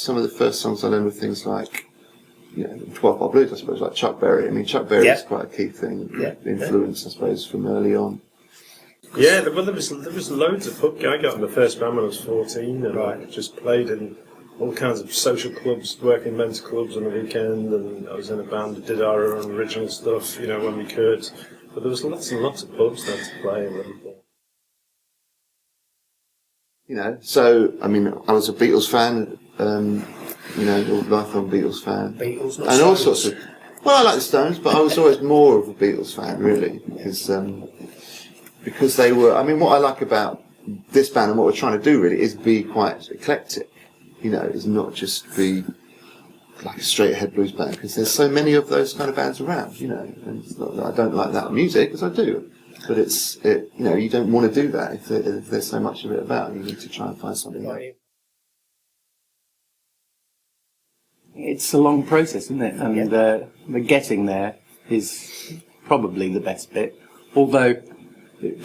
some of the first songs I learned were things like, 12-bar blues, I suppose, like Chuck Berry. I mean, Chuck Berry is quite a key thing, influence, I suppose, from early on. Yeah, there was loads of pub. I got in the first band when I was 14, and I just played in all kinds of social clubs, working men's clubs on the weekend, and I was in a band that did our own original stuff, when we could. But there was lots and lots of pubs there to play in. So, I mean, I was a Beatles fan, lifelong Beatles fan. Beatles, not and Stones. All sorts of... Well, I like the Stones, but I was always more of a Beatles fan, really, because they were... I mean, what I like about this band and what we're trying to do, really, is be quite eclectic. It's not just be like a straight-ahead blues band, because there's so many of those kind of bands around, and it's not that I don't like that music, because I do. But you don't want to do that if there's so much of it about. You need to try and find something else. It's a long process, isn't it? And the getting there is probably the best bit. Although it'd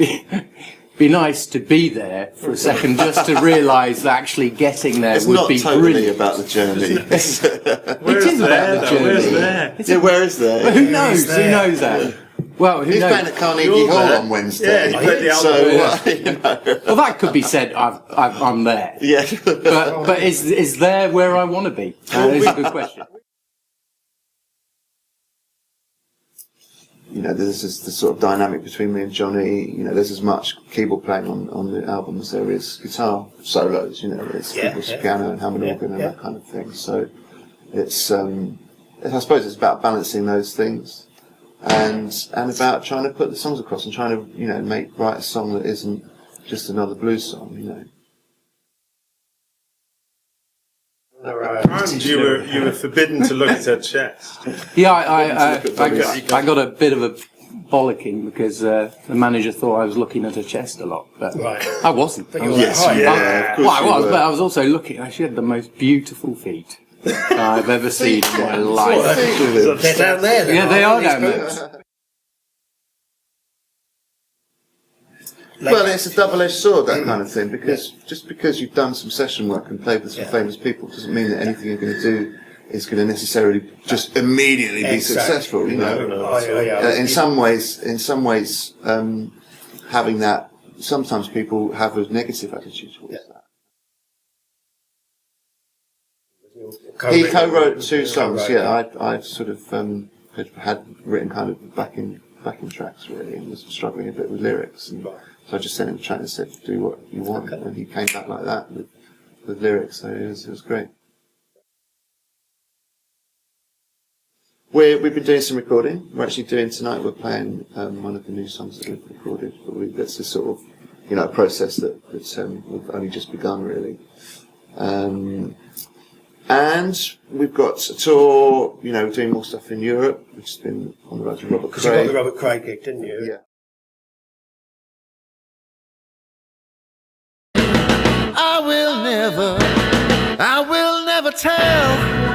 be nice to be there for a second just to realise that actually getting there would be brilliant. It's not totally about the journey. It is about the journey. Where's there? Yeah, where is there? Well, who knows? Who knows that? Well, who He's knows? playing at Carnegie Hall on Wednesday. Yeah, he played the album. Well, that could be said. I'm there. Yeah. But is there where I want to be? It's a good question. There's the sort of dynamic between me and Johnny. There's as much keyboard playing on the album as there is guitar solos. There's piano and Hammond organ and that kind of thing. So it's, I suppose it's about balancing those things, and about trying to put the songs across and trying to write a song that isn't just another blues song. And you were forbidden to look at her chest. Yeah, I got a bit of a bollocking because the manager thought I was looking at her chest a lot, but I wasn't. Of course I was, but I was also looking. She had the most beautiful feet I've ever seen in my life. They're down there. Yeah, they are down there. Well, it's a double-edged sword, that kind of thing, because just because you've done some session work and played with some famous people doesn't mean that anything you're going to do is going to necessarily just immediately be successful. In some ways, having that, sometimes people have a negative attitude towards that. He co-wrote 2 songs. I sort of had written kind of backing tracks, really, and was struggling a bit with lyrics. So I just sent him a track and said, do what you want. And he came back like that with lyrics, so it was great. We've been doing some recording. We're actually doing tonight, we're playing one of the new songs that we've recorded. But that's a sort of, a process that we've only just begun, really. And we've got a tour, doing more stuff in Europe, which has been on the road to Robert Craig. Because you got the Robert Craig gig, didn't you? Yeah. I will never tell